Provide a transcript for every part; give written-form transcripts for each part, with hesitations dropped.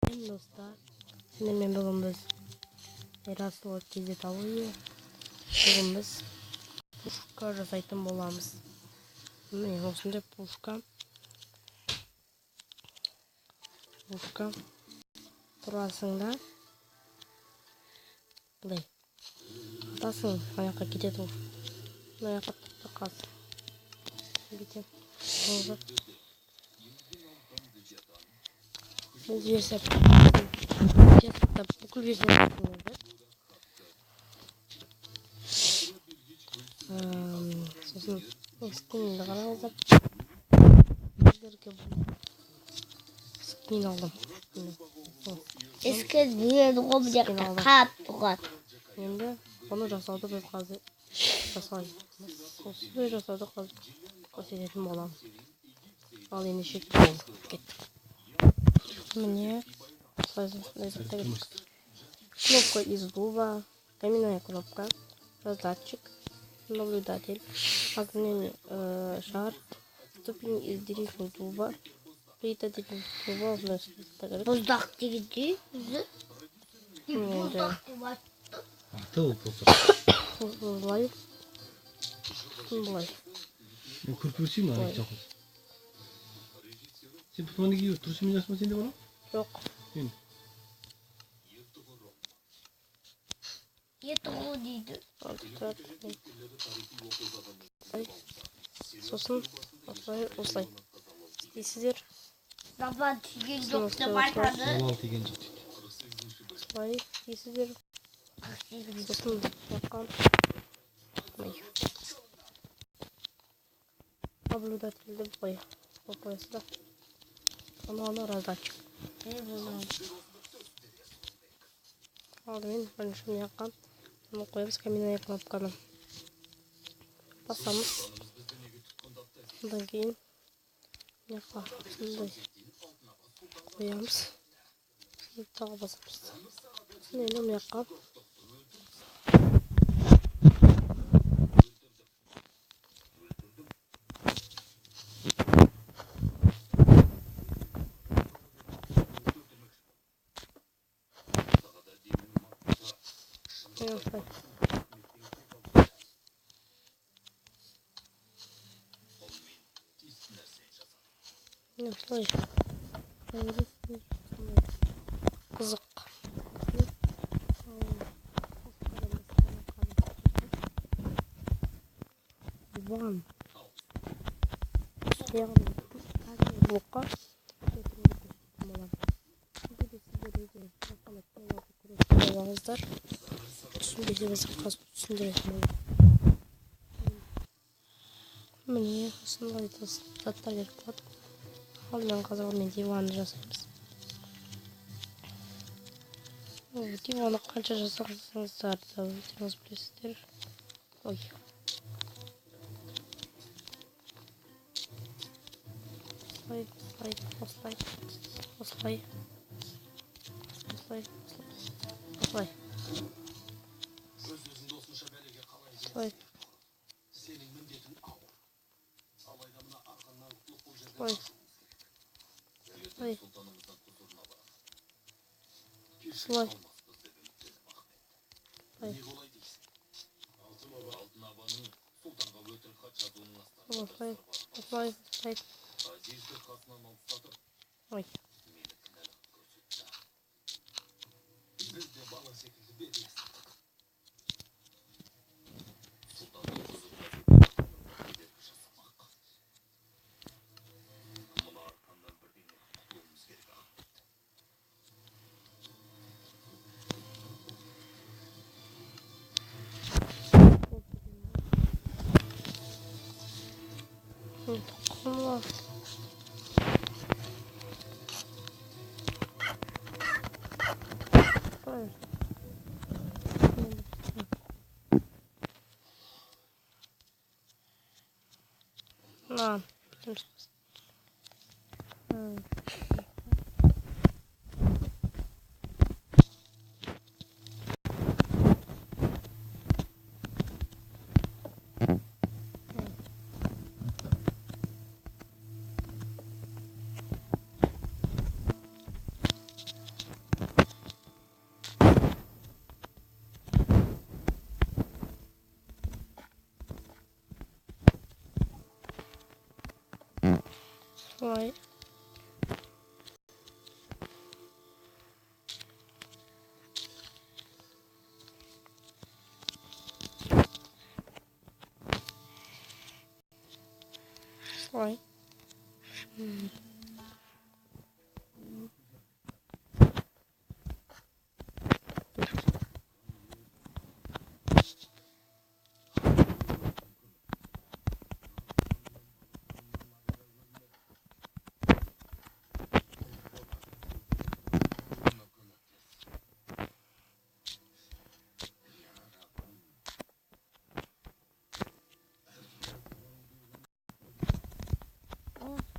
достар, сіздермен бүгін біз Erasmus кезетауы бүгін біз пушка жасайтын боламыз. Міне осындай пушка тұрасың да былай атасың, мына жаққа кетеді ол, мына жаққа қалсын кетеді. Бұл жерсе бүкіл жерсе сосын скинді қараңыздар. Сіздерге скин алдым. Eski dünyada olmayacak kağıt tuğat. Енді бұны жасауды біз қазір жасаймыз. Осы жасауды қазір көрсететін боламыз. Ал енді шекті болды. Кеттік. Міне кнопка из дуба, каменная кнопка, раздатчик, наблюдатель, огненный шар, ступень из деревянного дуба, плита деревянного дуба, Buzdak dedi. Buzdak былай. көрпесі ма? Сен бұтманы киіп тұрсың мен жасыма сенде бана? Жоқ. Yatağı dedi. Сосын осылай істейсіздер. Zaman tüyün yoksa başladı. Салал деген жігіт. Осылай істейсіздер. Сосын жаққан наблюдательді былай қойсыздар. Аны раздатчик. Алдымен бірінші жаққан оны қоямыз, каменная кнопканы басамыз. Одан кейін жаққа сондай қоямыз, тағы басамыз. Енді жаққа қызық. Ван. Блокқа түсіндіріңіздер. Түсінбесеңіз түсіндіретін болады. Міне осындай заттар керек болады. Ал мен қазір мен диванды жасаймыз. Диваны қанша жасаңыздар да өздеріңіз білесіздер. Ой. Осылай. Ой. На. Солай. Солай.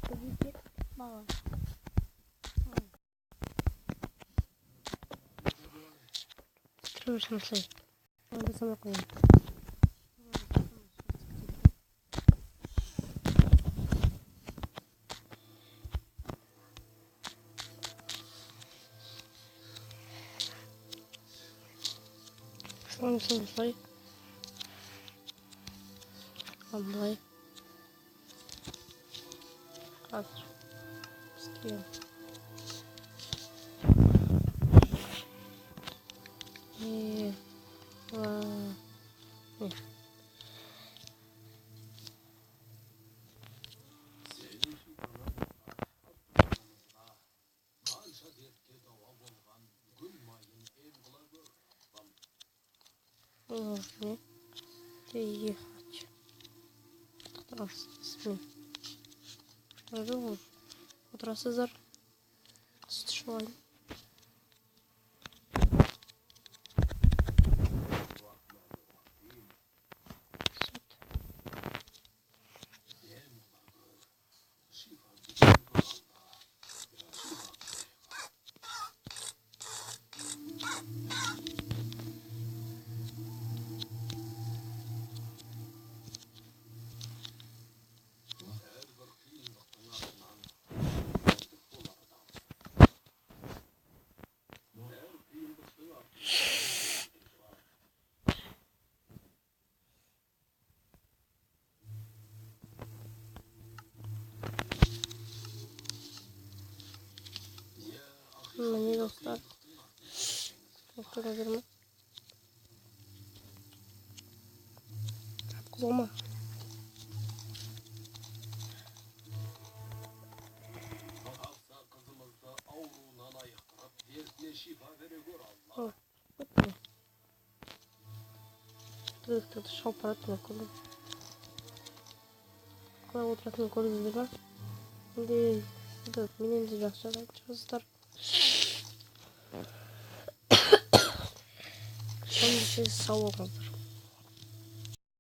저기 봐. Трэш нашли. Надо сама коня. Слон слой. Облай. Кадр. Скилл. И... Нет. Нужно переехать. Здравствуйте. Что Здравствуйте. Здравствуйте. Мені достатньо. Что разверну? Лома. О, вот ты. Ты шел по этому кругу. Когда вот этому кругу забегал. Где меня не жақсы жаздар. Сонда сіз сау болыңыздар.